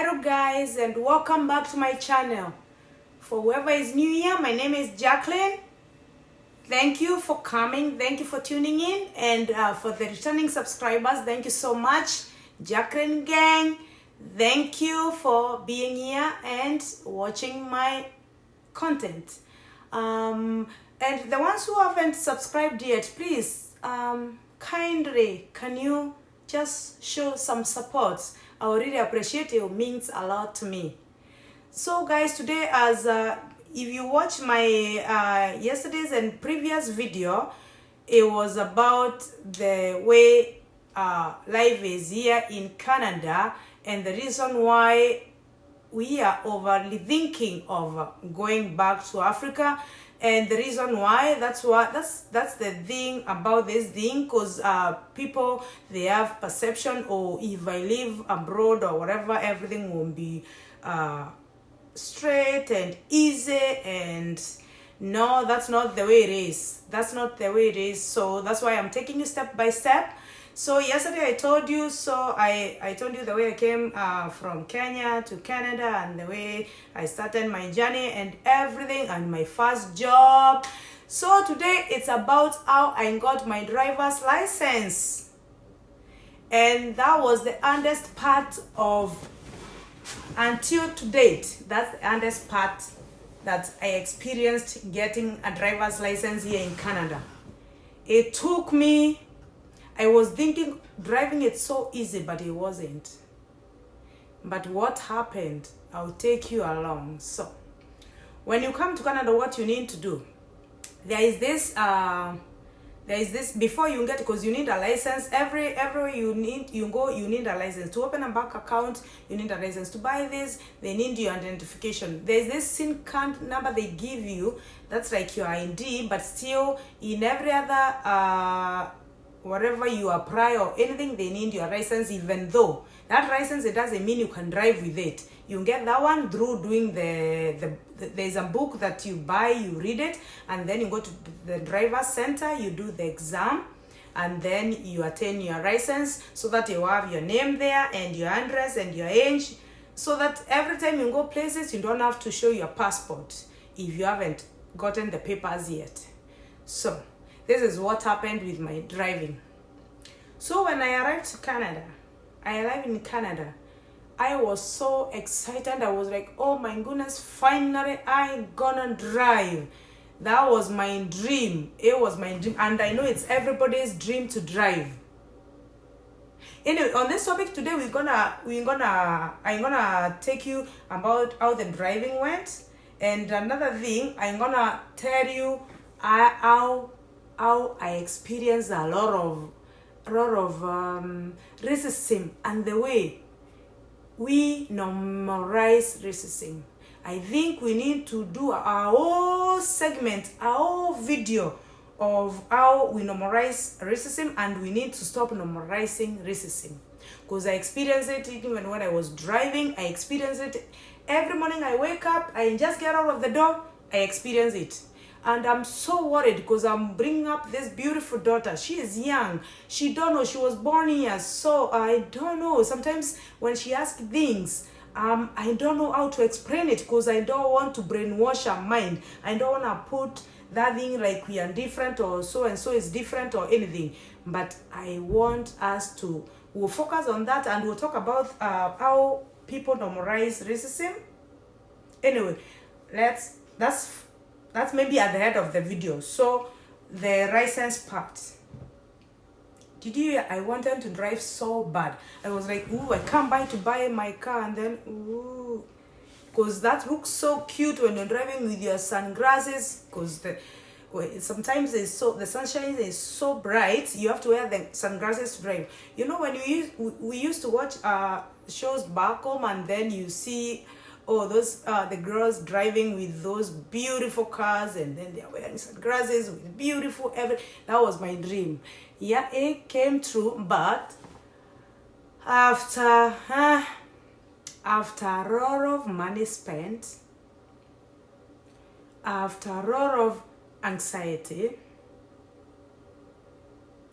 Hello guys, and welcome back to my channel. For whoever is new here, my name is Jacqueline. Thank you for coming, thank you for tuning in, and for the returning subscribers, thank you so much. Jacqueline gang, thank you for being here and watching my content. And the ones who haven't subscribed yet, please kindly can you just show some support. I would really appreciate it. It means a lot to me. So guys, today, as if you watch my yesterday's and previous video, it was about the way life is here in Canada and the reason why we are overly thinking of going back to Africa, and the reason why that's the thing about this thing, because people, they have perception, or if I live abroad or whatever, everything will be straight and easy, and no, that's not the way it is. That's not the way it is. So that's why I'm taking you step by step. So yesterday I told you, I told you the way I came from Kenya to Canada, and the way I started my journey and everything, and my first job. So today it's about how I got my driver's license, and that was the hardest part of, until to date, that's the hardest part that I experienced getting a driver's license here in Canada. It took me, I was thinking driving it so easy, but it wasn't. But what happened? I'll take you along. So when you come to Canada, what you need to do, there is this before you get, because you need a license. Everywhere you need a license. To open a bank account, you need a license. To buy this, they need your identification. There's this SIM card number they give you, that's like your ID, but still in every other whatever you apply or anything, they need your license. Even though that license, it doesn't mean you can drive with it. You get that one through doing there's a book that you buy, you read it, and then you go to the driver's center, you do the exam, and then you attain your license, so that you have your name there and your address and your age, so that every time you go places, you don't have to show your passport if you haven't gotten the papers yet. So this is what happened with my driving. So when I arrived in Canada, I was so excited. I was like, oh my goodness, finally I'm gonna drive. That was my dream. It was my dream, and I know it's everybody's dream to drive. Anyway, on this topic today, I'm gonna take you about how the driving went, and another thing, I'm gonna tell you how I experienced a lot of racism, and the way we normalize racism. I think we need to do our whole segment, our whole video of how we normalize racism, and we need to stop normalizing racism. Because I experienced it even when I was driving. I experienced it every morning. I wake up, I just get out of the door, I experience it. And I'm so worried, because I'm bringing up this beautiful daughter. She is young. She don't know. She was born here. So I don't know. Sometimes when she asks things, I don't know how to explain it, because I don't want to brainwash her mind. I don't want to put that thing like we are different, or so and so is different, or anything. But I want us to, we'll focus on that, and we'll talk about how people normalize racism. Anyway, that's maybe at the end of the video. So the license part. Did you hear? I wanted to drive so bad. I was like, ooh, I can't buy my car, and then ooh, because that looks so cute when you're driving with your sunglasses, because sometimes the sunshine is so bright, you have to wear the sunglasses to drive. You know, when we used to watch shows back home, and then you see, oh, those the girls driving with those beautiful cars, and then they're wearing sunglasses with beautiful everything. That was my dream. Yeah, it came true, but after a lot of money spent, after a lot of anxiety,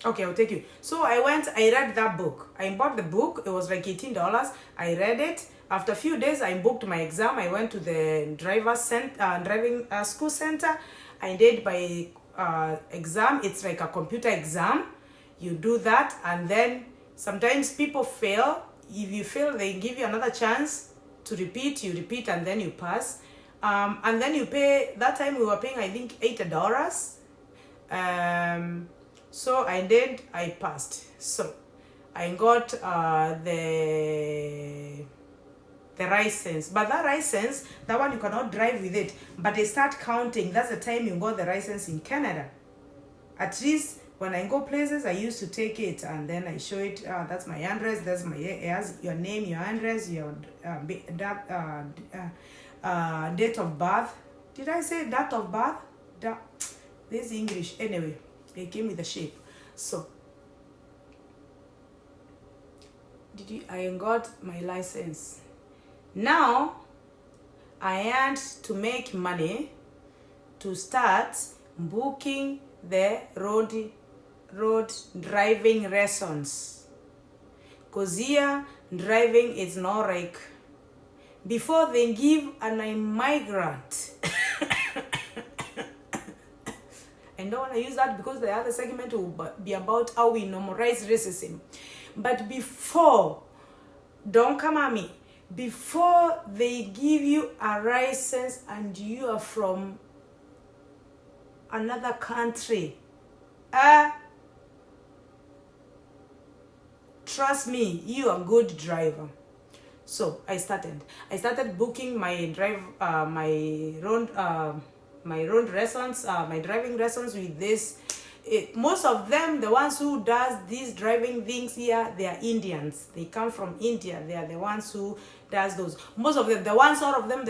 Okay, I'll take you. So I went, I read that book. I bought the book. It was like $18. I read it. After a few days, I booked my exam. I went to the driving school center. I did my exam. It's like a computer exam. You do that, and then sometimes people fail. If you fail, they give you another chance to repeat. You repeat, and then you pass. And then you pay. That time we were paying, I think, $80. So I passed. So I got the license. But that license, that one you cannot drive with it. But they start counting. That's the time you got the license in Canada. At least when I go places, I used to take it and then I show it. That's my address. That's my your name, your address, your date of birth. Did I say date of birth? This is English. Anyway, it came with the shape. So I got my license. Now I had to make money to start booking the road driving lessons. Cause here driving is not like before they give an immigrant. I don't want to use that because the other segment will be about how we normalize racism. But before, don't come at me. Before they give you a license and you are from another country, trust me, you are a good driver. So I started booking my road lessons, my driving lessons with this. Most of them, the ones who does these driving things here, they are Indians. They come from India. They are the ones who does those. Most of them, the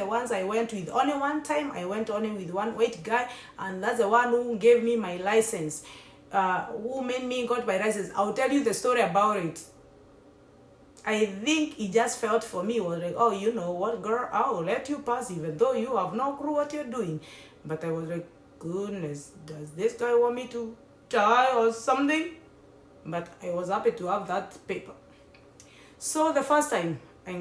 ones I went with, only one time I went only with one white guy, and that's the one who gave me my license, who made me got my license. I'll tell you the story about it. I think he just felt for me, was like, oh, you know what, girl, I'll let you pass even though you have no clue what you're doing. But I was like, goodness, does this guy want me to die or something? But I was happy to have that paper. So the first time I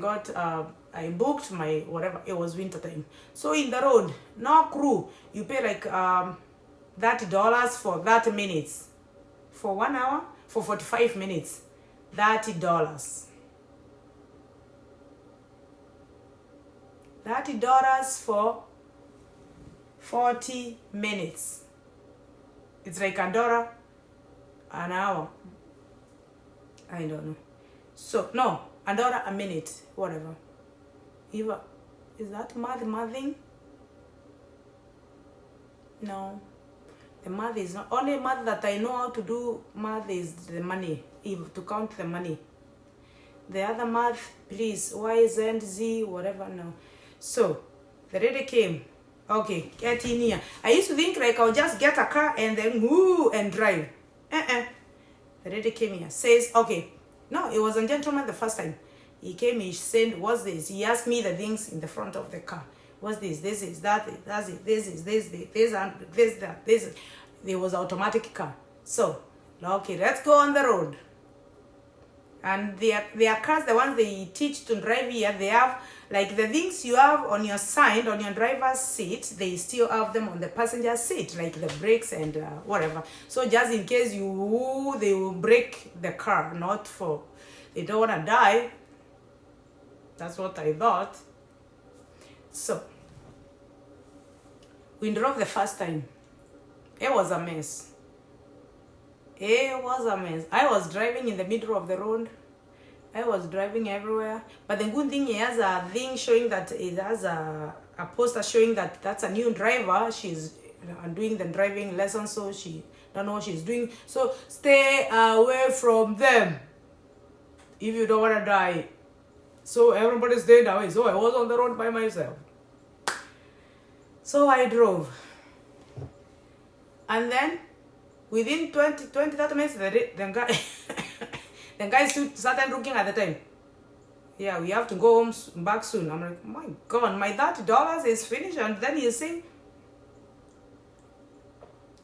I booked my whatever, it was winter time. So in the road, no crew, you pay like $30 for 30 minutes. For 1 hour, for 45 minutes, $30. $30 for 40 minutes. It's like $1 an hour. I don't know. So no, $1 a minute, whatever. Eva, is that mathing? No. The math is not only math that I know how to do. Math is the money, to count the money. The other math, please, Y, Z, Z, whatever. No. So the lady came. Okay, get in here. I used to think like I'll just get a car and then woo and drive. The lady came here, says, okay. No, it was a gentleman the first time. He came, he said, what's this? He asked me the things in the front of the car. What's this? This is that, that's it, this is this, that. There was automatic car. So, okay, let's go on the road. And their cars, the ones they teach to drive here, they have like the things you have on your side, on your driver's seat, they still have them on the passenger seat, like the brakes and whatever. So just in case they will break the car, not for, they don't want to die. That's what I thought. So, we drove the first time. It was a mess. It was a mess. I was driving in the middle of the road. I was driving everywhere. But the good thing, he has a thing showing that it has a poster showing that that's a new driver. She's doing the driving lesson, so she don't know what she's doing. So stay away from them if you don't want to die. So everybody stayed away. So I was on the road by myself. So I drove. And then within 30 minutes, the guy the guy started looking at the time. Yeah, we have to go home back soon. I'm like, my God, my $30 is finished. And then you say,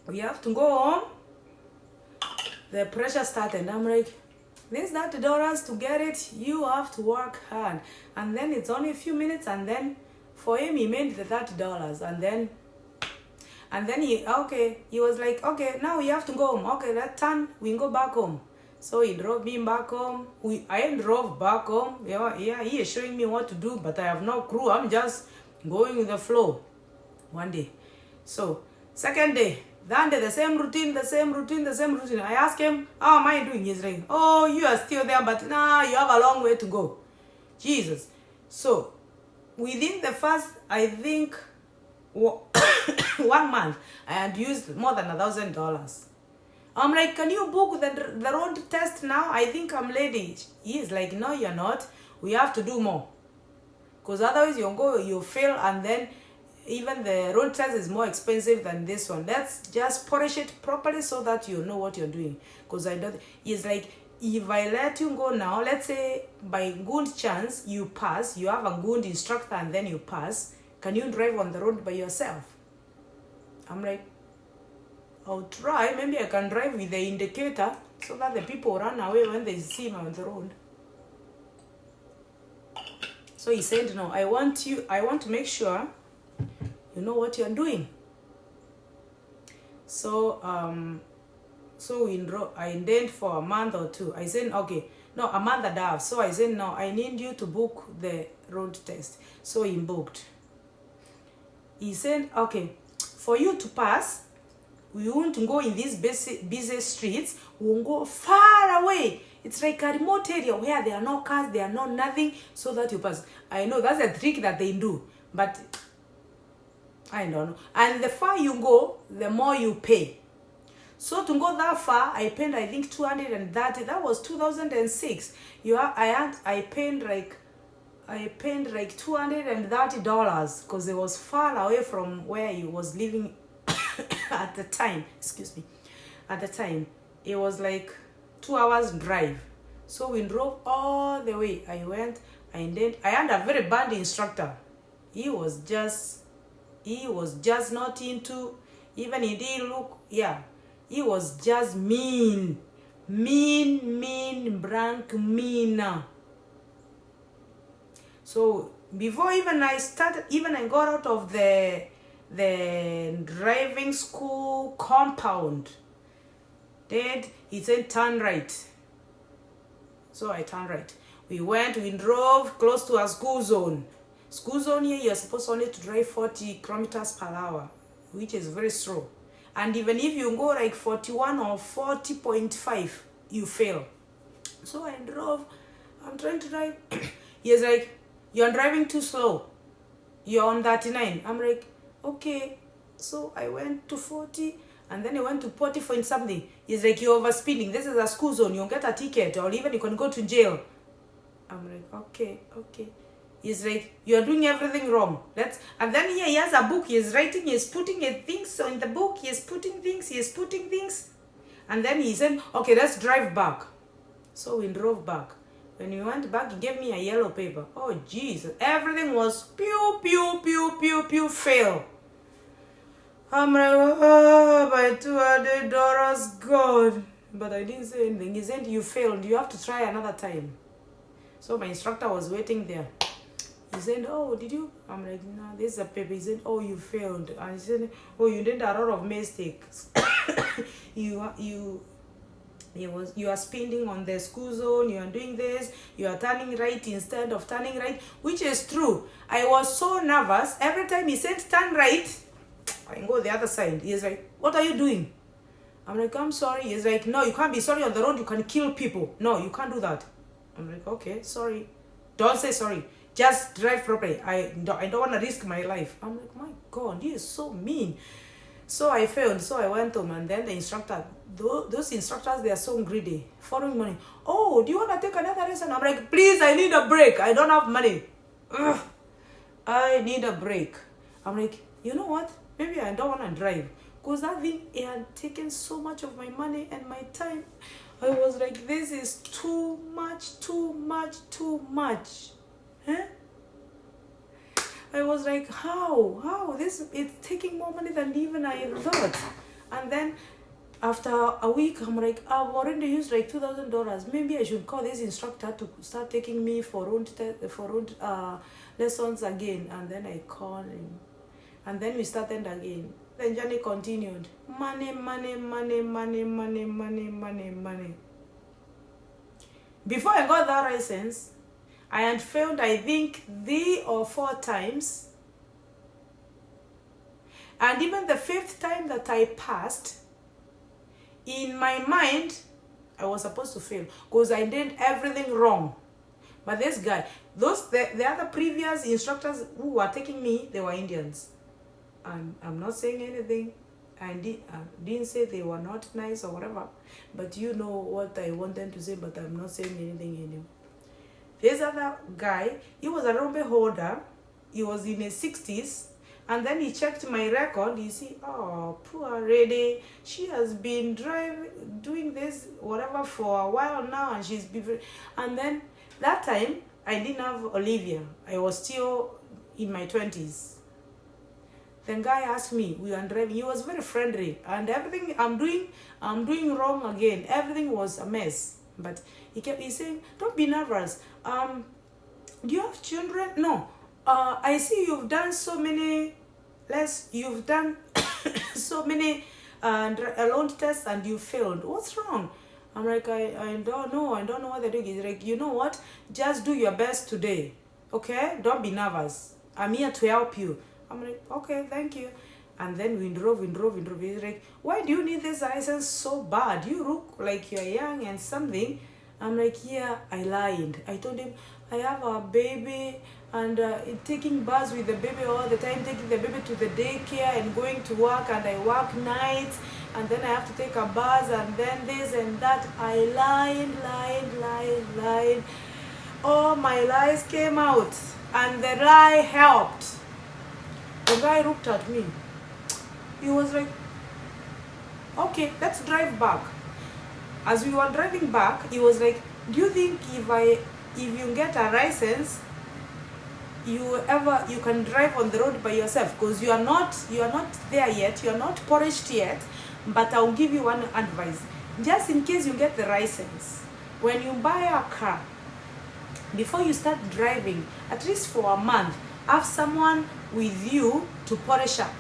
we have to go home. the pressure started. I'm like, this $30 to get it, you have to work hard. And then it's only a few minutes, and then for him, he made the $30. And then he was like, okay, now we have to go home. Okay, that time we can go back home. So he drove me back home. I drove back home. Yeah, he is showing me what to do, but I have no clue. I'm just going with the flow. One day. So, second day. Then the same routine. I ask him, how am I doing? He's like, oh, you are still there, but nah, you have a long way to go. Jesus. So, within the first, I think, 1 month, I had used more than $1,000. I'm like, can you book the road test now? I think I'm late. He is like, no, you're not. We have to do more. Because otherwise you fail, and then even the road test is more expensive than this one. Let's just polish it properly so that you know what you're doing. Because he's like, if I let you go now, let's say by good chance you pass, you have a good instructor and then you pass, can you drive on the road by yourself? I'm like, I'll try. Maybe I can drive with the indicator so that the people run away when they see me on the road. So he said, no, I want to make sure you know what you're doing. So I intend for a month or two. I said, okay, no, a month and a half. So I said, no, I need you to book the road test. So he booked. He said, okay, for you to pass, we won't go in these busy streets. We won't go far away. It's like a remote area where there are no cars, there are no nothing, so that you pass. I know that's a trick that they do, but I don't know. And the far you go, the more you pay. So to go that far, I paid, I think, $230. That was 2006. I paid like $230 because it was far away from where he was living at the time. Excuse me. At the time, it was like 2 hours drive. So we drove all the way. I had a very bad instructor. He was just not into, even he didn't look, yeah. He was just mean, blank mean. So before I got out of the driving school compound, then he said turn right. So I turned right. We drove close to a school zone. School zone here, you're supposed only to drive 40 kilometers per hour, which is very slow. And even if you go like 41 or 40.5, you fail. So I drove. I'm trying to drive. He's like, you're driving too slow. You're on 39. I'm like, okay. So I went to 40, and then I went to 40 point something. He's like, you're overspeeding. This is a school zone. You'll get a ticket, or even you can go to jail. I'm like, okay. He's like, you're doing everything wrong. And then he has a book. He's writing. He's putting things. So in the book, he's putting things. And then he said, okay, let's drive back. So we drove back. When we went back, he gave me a yellow paper. Oh, Jesus. Everything was pew, fail. I'm like, oh, my $200 gone. But I didn't say anything. He said, you failed. You have to try another time. So my instructor was waiting there. He said, oh, did you? I'm like, no, this is a paper. He said, oh, you failed. And he said, oh, you did a lot of mistakes. You are spinning on the school zone. You are doing this. You are turning right instead of turning right, which is true. I was so nervous. Every time he said turn right, I go the other side. He's like, what are you doing? I'm like, I'm sorry. He's like, no, you can't be sorry on the road. You can kill people. No, you can't do that. I'm like, okay, sorry. Don't say sorry. Just drive properly. I don't want to risk my life. I'm like, my God, he is so mean. So I failed. So I went home, and then the instructor, those instructors, they are so greedy. Following money. Oh, do you want to take another lesson? I'm like, please, I need a break. I don't have money. Ugh. I need a break. I'm like, you know what? Maybe I don't want to drive. Because that thing, it had taken so much of my money and my time. I was like, this is too much. Huh? I was like, how? This, it's taking more money than even I thought. And then After a week, I'm like, I've already used like $2,000. Maybe I should call this instructor to start taking me for road lessons again. And then I called him, and then we started again. Then journey continued. Money, money, money, money, money, money, money, money. Before I got that license, I had failed, I think, 3 or 4 times. And even the 5th time that I passed, in my mind, I was supposed to fail because I did everything wrong. But this guy, the other previous instructors who were taking me, they were Indians. And I'm not saying anything. I didn't say they were not nice or whatever. But you know what I wanted to say, but I'm not saying anything anymore. This other guy, he was a Rombe holder. He was in his 60s. And then he checked my record. You see, oh, poor lady. She has been doing this, whatever, for a while now. And she's been... And then that time, I didn't have Olivia. I was still in my 20s. Then guy asked me, we were driving. He was very friendly. And everything I'm doing wrong again. Everything was a mess. But he kept saying, don't be nervous. Do you have children? No. I see you've done so many you've done so many loan tests and you failed. What's wrong? I'm like, I don't know. I don't know what they're doing. He's like, you know what? Just do your best today. Okay? Don't be nervous. I'm here to help you. I'm like, okay, thank you. And then we drove. He's like, why do you need this license so bad? You look like you're young and something. I'm like, yeah, I lied. I told him, I have a baby and taking bus with the baby all the time, taking the baby to the daycare and going to work, and I work nights, and then I have to take a bus, and then this and that. I lied. All my lies came out, and the lie helped. The guy looked at me. He was like, okay, let's drive back. As we were driving back, he was like, do you think if you get a license, you can drive on the road by yourself? Because you are not there yet, you are not polished yet. But I'll give you one advice. Just in case you get the license, when you buy a car, before you start driving, at least for a month, have someone with you to polish up,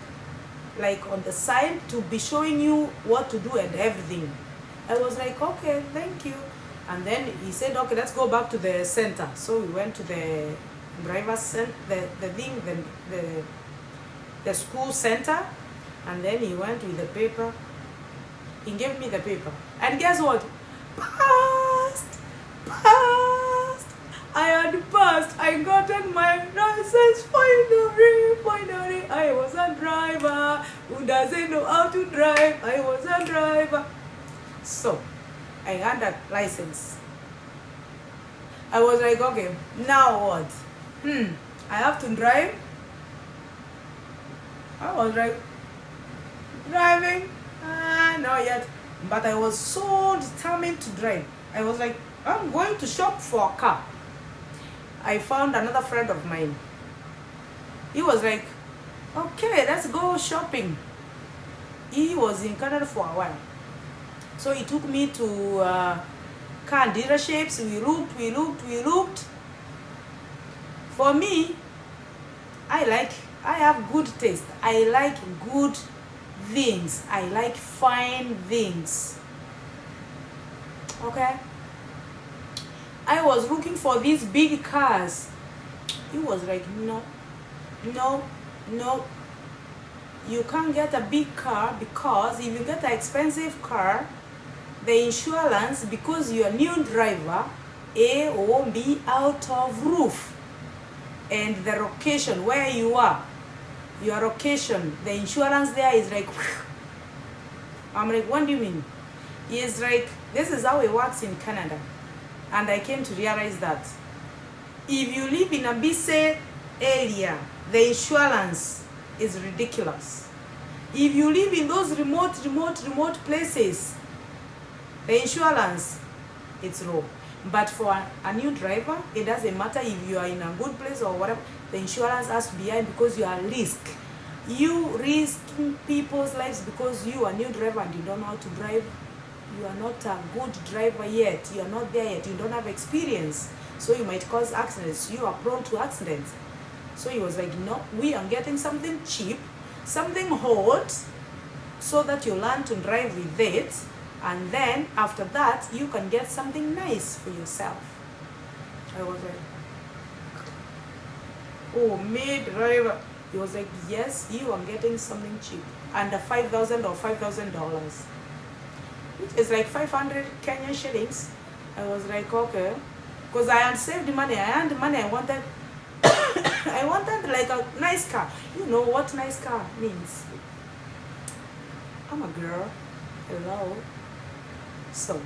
like on the side, to be showing you what to do and everything. I was like, okay, thank you. And then he said, okay, let's go back to the center. So we went to the driver's center, the school center. And then he went with the paper. He gave me the paper. And guess what? Passed. I had passed. I gotten my license finally. I was a driver who doesn't know how to drive. I was a driver. So, I had that license. I was like, okay, now what? I have to drive. I was like, driving? Not yet. But I was so determined to drive. I was like, I'm going to shop for a car. I found another friend of mine. He was like, okay, let's go shopping. He was in Canada for a while. So he took me to car dealerships. We looked. For me, I have good taste. I like good things. I like fine things. Okay? I was looking for these big cars. He was like, no. You can't get a big car, because if you get an expensive car, the insurance, because you're a new driver, won't be out of roof. And the location where you are, your location, the insurance there is like, I'm like, what do you mean? He's like, this is how it works in Canada. And I came to realize that if you live in a busy area, the insurance is ridiculous. If you live in those remote places, the insurance, it's low. But for a new driver, it doesn't matter if you are in a good place or whatever, the insurance has to be high because you are risk. You risking people's lives because you are a new driver and you don't know how to drive. You are not a good driver yet. You are not there yet. You don't have experience. So you might cause accidents. You are prone to accidents. So he was like, no, we are getting something cheap, something hot, so that you learn to drive with it. And then after that, you can get something nice for yourself. I was like, oh, me driver. He was like, yes, you are getting something cheap. Under $5,000 or $5,000. Which is like 500 Kenyan shillings. I was like, okay. Because I had saved money. I had money I wanted. I wanted like a nice car. You know what nice car means. I'm a girl. Hello. So,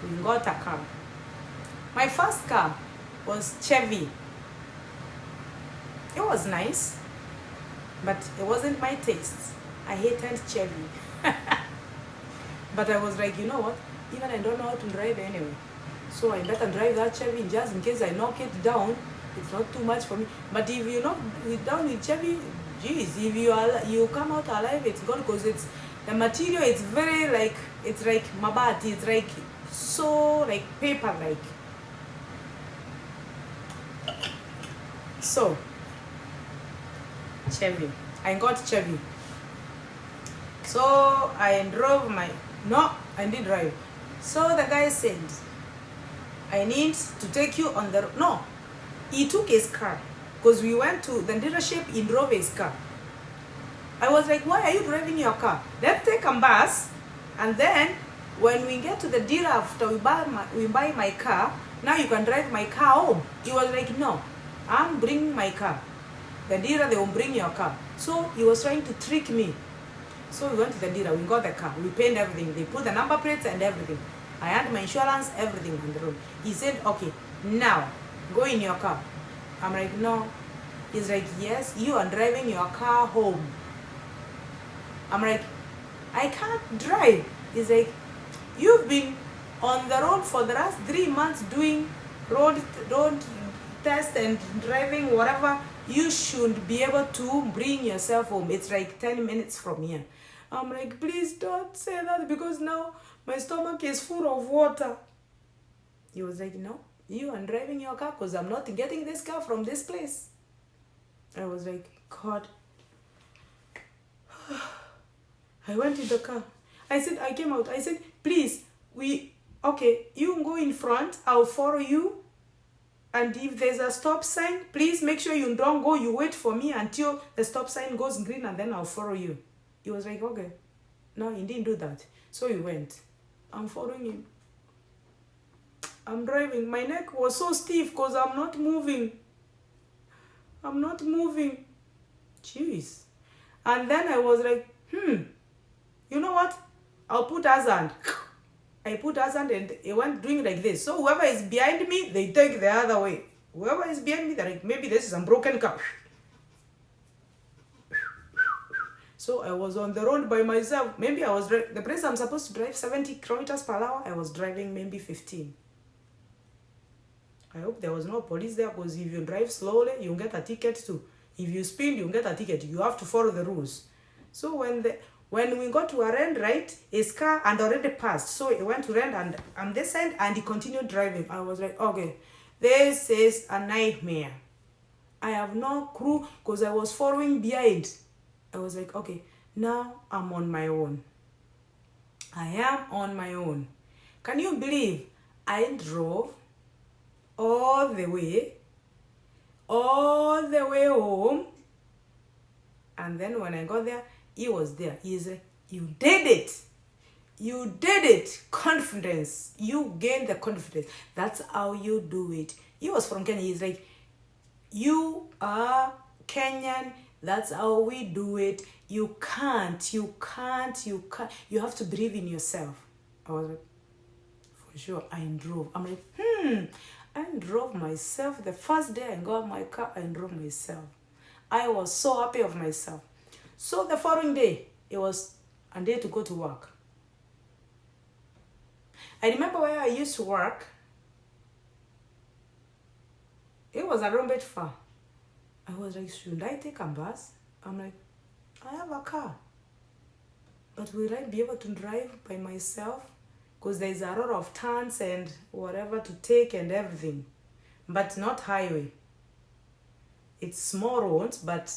we got a car. My first car was Chevy. It was nice, but it wasn't my taste. I hated Chevy. But I was like, you know what? Even I don't know how to drive anyway. So I better drive that Chevy just in case I knock it down. It's not too much for me. But if you knock it down with Chevy, geez, if you come out alive, it's good because it's the material. It's very like, it's like mabati. It's like so like paper like. So Chevy, I got Chevy. So I drove I didn't drive. So the guy said, I need to take you on the, no, he took his car because we went to the dealership, he drove his car. I was like, why are you driving your car? Let's take a bus, and then when we get to the dealer after we buy my car, now you can drive my car home. He was like, no, I'm bringing my car. The dealer, they will bring your car. So he was trying to trick me. So we went to the dealer, we got the car, we paid everything. They put the number plates and everything. I had my insurance, everything on the road. He said, okay, now go in your car. I'm like, no. He's like, yes, you are driving your car home. I'm like, I can't drive. He's like, you've been on the road for the last 3 months doing road test and driving, whatever. You should be able to bring yourself home. It's like 10 minutes from here. I'm like, please don't say that because now my stomach is full of water. He was like, no, you are driving your car because I'm not getting this car from this place. I was like, God. I went in the car. I came out. I said, please, okay, you go in front. I'll follow you. And if there's a stop sign, please make sure you don't go. You wait for me until the stop sign goes green and then I'll follow you. He was like, okay. No, he didn't do that. So he went. I'm following him. I'm driving. My neck was so stiff because I'm not moving. I'm not moving. Jeez. And then I was like, you know what? I'll put hazard. I put hazard and it went doing like this. So whoever is behind me, they take the other way. Whoever is behind me, they're like, maybe this is a broken car. So I was on the road by myself. Maybe I was the place I'm supposed to drive 70 kilometers per hour. I was driving maybe 15. I hope there was no police there because if you drive slowly, you get a ticket too. If you speed, you get a ticket. You have to follow the rules. So when we got to a end, right, his car had already passed. So he went to end and on this side and he continued driving. I was like, okay, this is a nightmare. I have no clue because I was following behind. I was like, okay, now I'm on my own. I am on my own. Can you believe I drove all the way home? And then when I got there, he was there. He said, you did it. You did it. Confidence. You gained the confidence. That's how you do it. He was from Kenya. He's like, you are Kenyan. That's how we do it. You can't. You have to believe in yourself. I was like, for sure, I drove. I'm like, I drove myself. The first day I got my car, I drove myself. I was so happy of myself. So the following day, it was a day to go to work. I remember where I used to work. It was a little bit far. I was like, should I take a bus? I'm like, I have a car. But will I be able to drive by myself? Because there's a lot of turns and whatever to take and everything. But not highway. It's small roads, but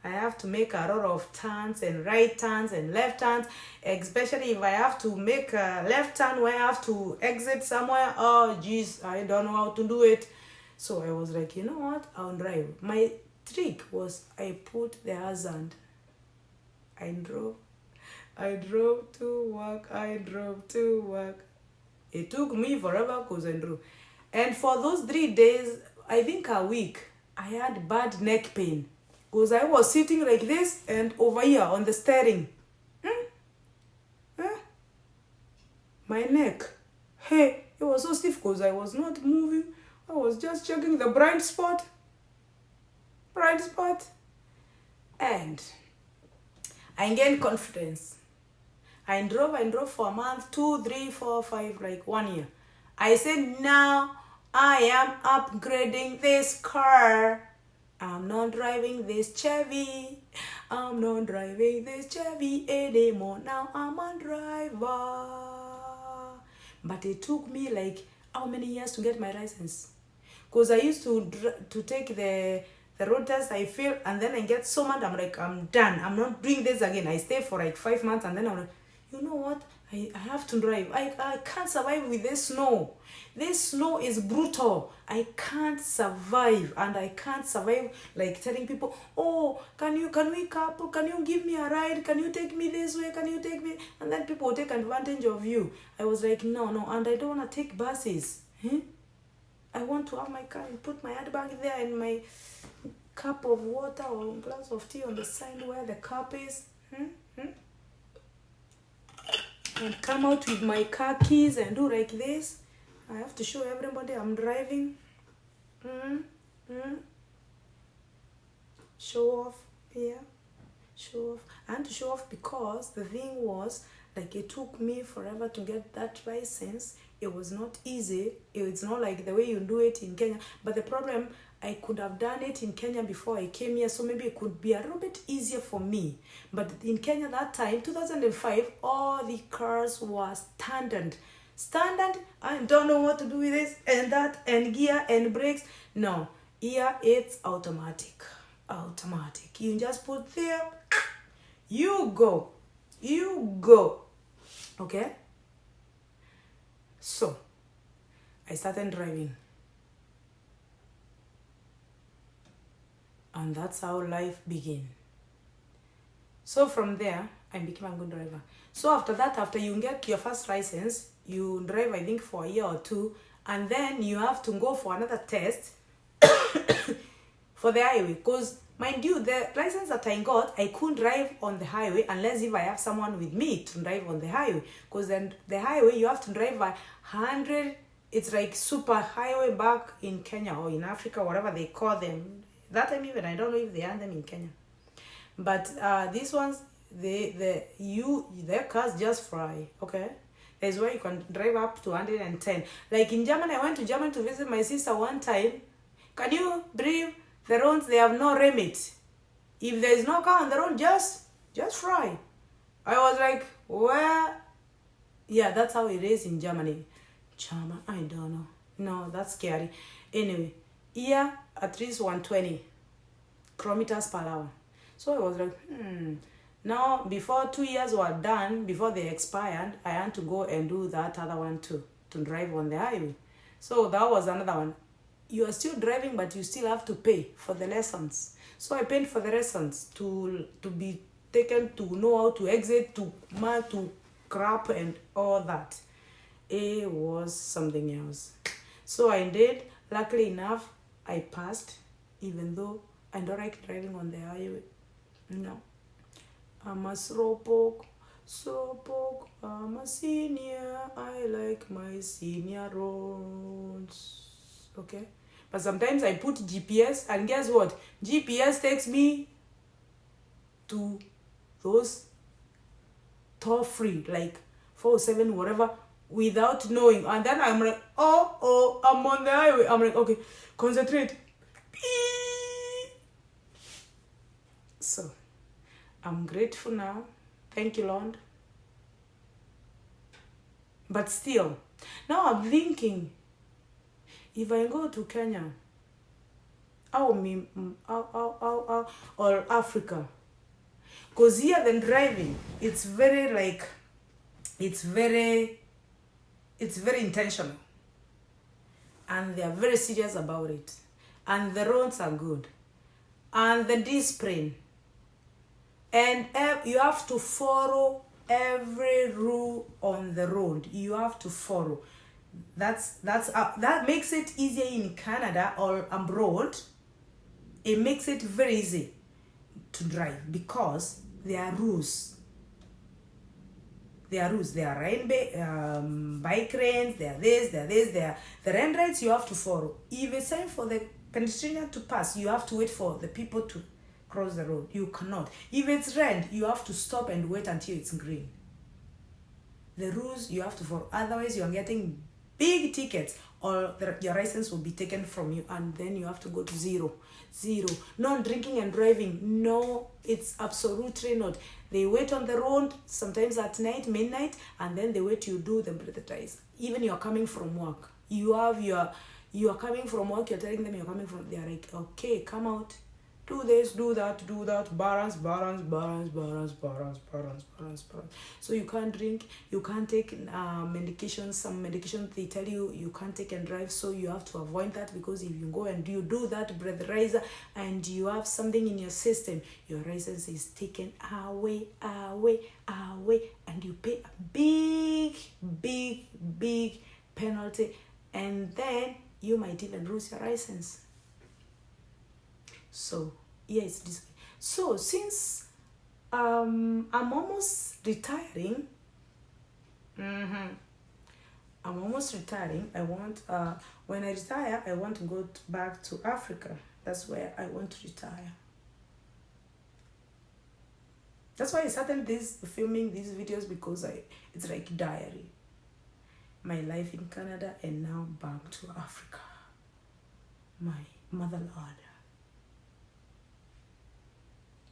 I have to make a lot of turns and right turns and left turns, especially if I have to make a left turn where I have to exit somewhere. Oh, geez, I don't know how to do it. So I was like, you know what? I'll drive. My trick was I put the hazard. I drove to work. It took me forever because I drove. And for those 3 days, I think a week, I had bad neck pain. Because I was sitting like this and over here on the steering. My neck. Hey, it was so stiff because I was not moving. I was just checking the bright spot. And I gained confidence. I drove for a month, 2, 3, 4, 5, like 1 year. I said, now I am upgrading this car. I'm not driving this Chevy. I'm not driving this Chevy anymore. Now I'm a driver. But it took me like how many years to get my license? Because I used to take the road test, I failed, and then I get so mad. I'm like, I'm done. I'm not doing this again. I stay for like 5 months, and then I'm like, you know what? I have to drive. I can't survive with this snow. This snow is brutal. I can't survive. And I can't survive like telling people, oh, can we couple? Can you give me a ride? Can you take me this way? Can you take me? And then people will take advantage of you. I was like, no. And I don't want to take buses. I want to have my car and put my handbag there and my cup of water or glass of tea on the side where the cup is. And come out with my car keys and do like this. I have to show everybody I'm driving. Show off. Yeah. Show off. I had to show off because the thing was, like, it took me forever to get that license. It was not easy. It's not like the way you do it in Kenya. But the problem, I could have done it in Kenya before I came here, so maybe it could be a little bit easier for me. But in Kenya that time, 2005, all the cars were standard. I don't know what to do with this and that and gear and brakes. No, here it's automatic. You just put there, you go. Okay? So, I started driving. And that's how life began. So from there, I became a good driver. So after that, after you get your first license, you drive, I think, for a year or 2. And then you have to go for another test for the highway. Because, mind you, the license that I got, I couldn't drive on the highway unless if I have someone with me to drive on the highway. Because then the highway, you have to drive 100. It's like super highway back in Kenya or in Africa, whatever they call them. That time even, I don't know if they have them in Kenya. But these ones, their cars just fly, okay? That's why you can drive up to 110. Like in Germany, I went to Germany to visit my sister one time. Can you believe the roads, they have no limit? If there is no car on the road, just fly. I was like, where? Yeah, that's how it is in Germany. German, I don't know. No, that's scary. Anyway, here, at least 120 kilometers per hour. So I was like, Now, before 2 years were done, before they expired, I had to go and do that other one too, to drive on the highway. So that was another one. You are still driving, but you still have to pay for the lessons. So I paid for the lessons to be taken, to know how to exit, to crap and all that. It was something else. So I did. Luckily enough, I passed, even though I don't like driving on the highway. No. I'm a slowpoke. I'm a senior. I like my senior roads. Okay? But sometimes I put GPS, and guess what? GPS takes me to those toll-free, like 407, whatever, without knowing. And then I'm like, oh, I'm on the highway. I'm like, okay, concentrate. So I'm grateful now. Thank you, Lord. But still, now I'm thinking, if I go to Kenya, or Africa, because here the driving, it's very intentional, and they are very serious about it, and the roads are good, and the discipline, and you have to follow every rule on the road. You have to follow. That makes it easier in Canada or abroad. It makes it very easy to drive because there are rules. There are rules. There are bike lanes. There are this. There are the red lights. You have to follow. If it's time for the pedestrian to pass, you have to wait for the people to cross the road. You cannot. If it's red, you have to stop and wait until it's green. The rules you have to follow. Otherwise, you are getting big tickets, or your license will be taken from you, and then you have to go to zero. No drinking and driving. No, it's absolutely not. They wait on the road, sometimes at night, midnight, and then they wait you do the breath test. Even you're coming from work. You are coming from work, you're telling them you're coming from, they're like, okay, come out. Do this, do that, balance. So you can't drink, you can't take medications. Some medications they tell you can't take and drive, so you have to avoid that, because if you go and you do that breathalyzer and you have something in your system, your license is taken away, and you pay a big penalty, and then you might even lose your license. So yes, this. So since I'm almost retiring, I want when I retire, I want to go back to Africa. That's where I want to retire. That's why I started filming these videos, because it's like diary. My life in Canada and now back to Africa, my motherland.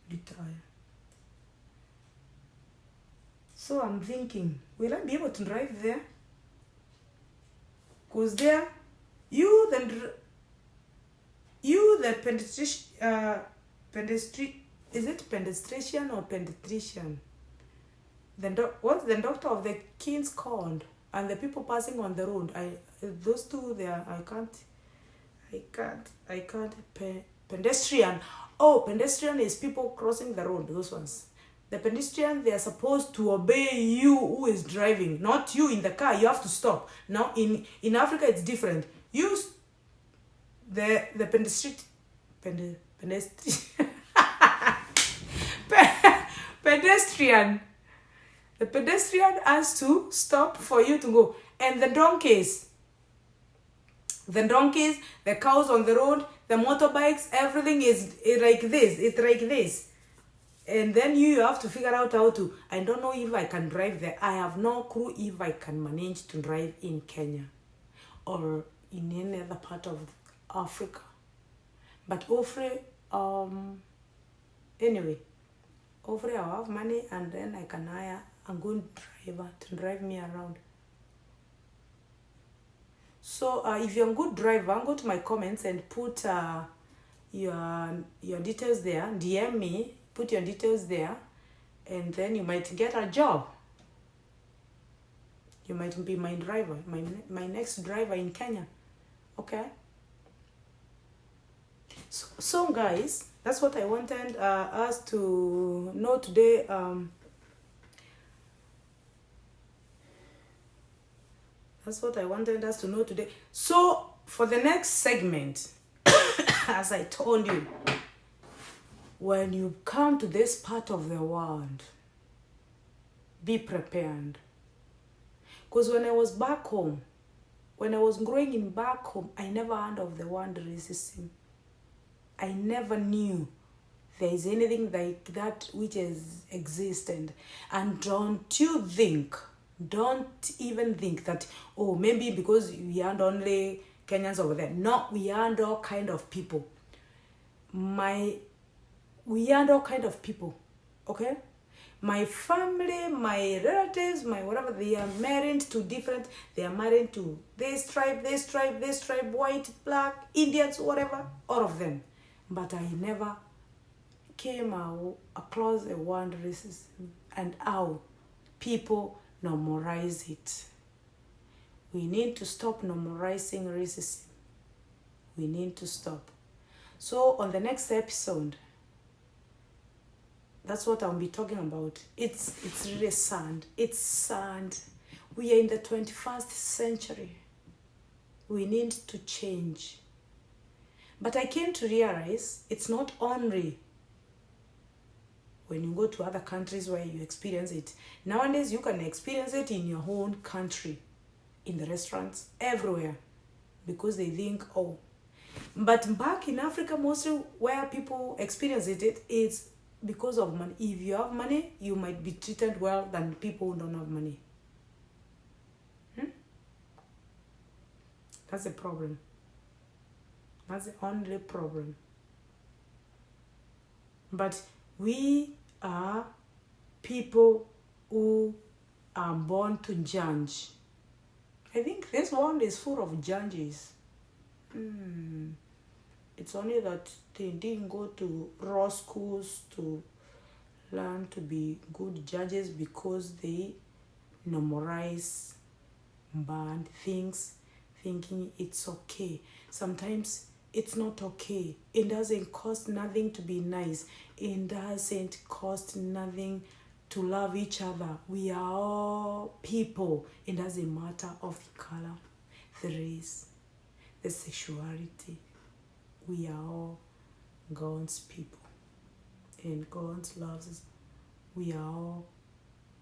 Retire. So I'm thinking, will I be able to drive there? Because there, the is it pedestrian or pedestrian? What's the doctor of the King's called? And the people passing on the road, those two there, I can't. Pedestrian. Oh, pedestrian is people crossing the road, those ones. The pedestrian, they are supposed to obey you who is driving, not you in the car. You have to stop. Now, in Africa, it's different. The pedestrian, the pedestrian has to stop for you to go. And the donkeys, the cows on the road, the motorbikes, everything is like this. It's like this. And then you have to figure out how to. I don't know if I can drive there. I have no clue if I can manage to drive in Kenya or in any other part of Africa. But hopefully, anyway, hopefully I'll have money, and then I can hire a good driver to drive me around. So if you're a good driver, go to my comments and put your details there. DM me, put your details there, and then you might get a job. You might be my driver, my next driver in Kenya. Okay? So guys, that's what I wanted us to know today. That's what I wanted us to know today. So for the next segment, as I told you, when you come to this part of the world, be prepared. Because when I was back home, when I was growing in back home, I never heard of the word racism. I never knew there is anything like that which has existed. And don't even think that, oh, maybe because we aren't only Kenyans over there. No, we aren't all kind of people. My We are all kind of people, okay? My family, my relatives, my whatever, they are married to different, they are married to this tribe, this tribe, this tribe, white, black, Indians, whatever, all of them. But I never came out across a word racism and how people normalize it. We need to stop normalizing racism. We need to stop. So on the next episode, that's what I'll be talking about. It's really sad. It's sad. We are in the 21st century. We need to change. But I came to realize it's not only when you go to other countries where you experience it. Nowadays, you can experience it in your own country, in the restaurants, everywhere, because they think, oh. But back in Africa, mostly where people experience it's because of money. If you have money, you might be treated well than people who don't have money. That's the problem. That's the only problem. But we are people who are born to judge. I think this world is full of judges. It's only that they didn't go to raw schools to learn to be good judges because they normalize bad things, thinking it's okay. Sometimes it's not okay. It doesn't cost nothing to be nice. It doesn't cost nothing to love each other. We are all people. It doesn't matter of the color, the race, the sexuality. We are all God's people. And God loves us. We are all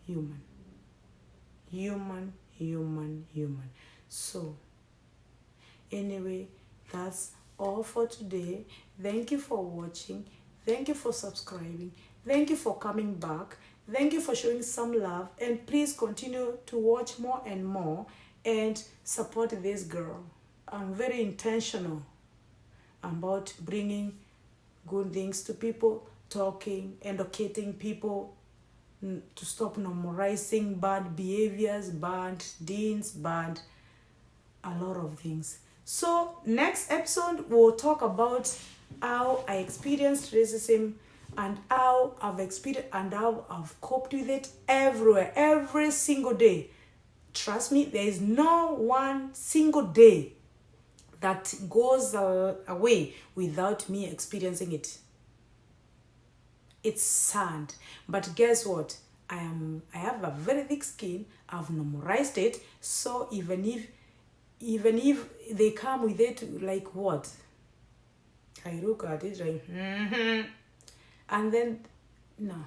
human. Human. So, anyway, that's all for today. Thank you for watching. Thank you for subscribing. Thank you for coming back. Thank you for showing some love. And please continue to watch more and more and support this girl. I'm very intentional about bringing good things to people, talking, educating people to stop normalizing bad behaviors, bad deeds, bad a lot of things. So next episode, we'll talk about how I experienced racism and how I've experienced and how I've coped with it everywhere, every single day. Trust me, there is no one single day that goes away without me experiencing it. It's sad, but guess what? I have a very thick skin. I've normalized it. So even if they come with it, like what? I look at it like, and then no.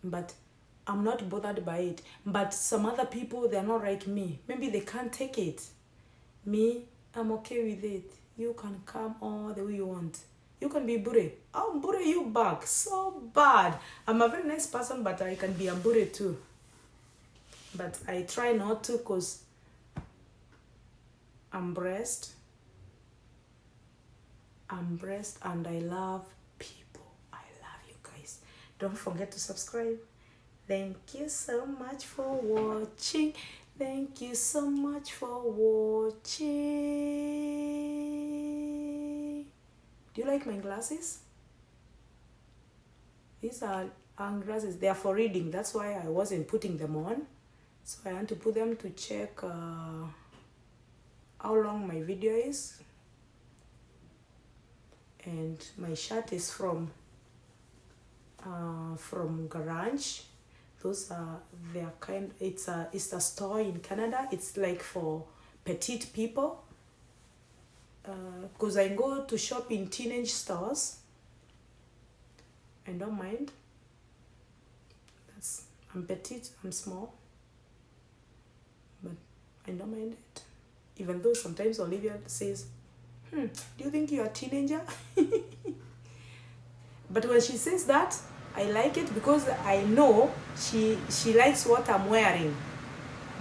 But I'm not bothered by it. But some other people, they're not like me. Maybe they can't take it. Me, I'm okay with it. You can come all the way you want. You can be bure. I'll bure you back so bad. I'm a very nice person, but I can be a bure too. But I try not to because I'm blessed. And I love people. I love you guys. Don't forget to subscribe. Thank you so much for watching. Thank you so much for watching. Do you like my glasses? These are glasses. They are for reading. That's why I wasn't putting them on. So I had to put them to check how long my video is. And my shirt is from Garage. Those are their kind. It's a store in Canada. It's like for petite people. Because I go to shop in teenage stores. I don't mind. I'm petite. I'm small. But I don't mind it. Even though sometimes Olivia says, do you think you're a teenager? But when she says that, I like it because I know she likes what I'm wearing.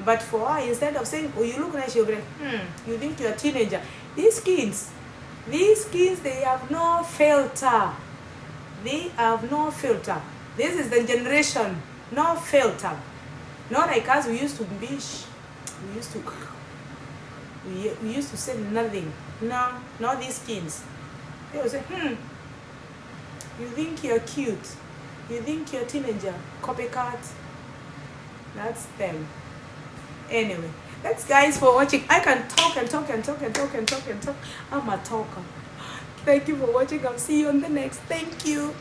But for her, instead of saying, oh, you look nice, she'll be like, you think you're a teenager? These kids, they have no filter. They have no filter. This is the generation, no filter. Not like us, we used to bish. We used to say nothing. No, not these kids. They will say, you think you're cute. You think you're a teenager. Copycat. That's them. Anyway, thanks guys for watching. I can talk and talk and talk and talk and talk and talk. I'm a talker. Thank you for watching. I'll see you on the next. Thank you.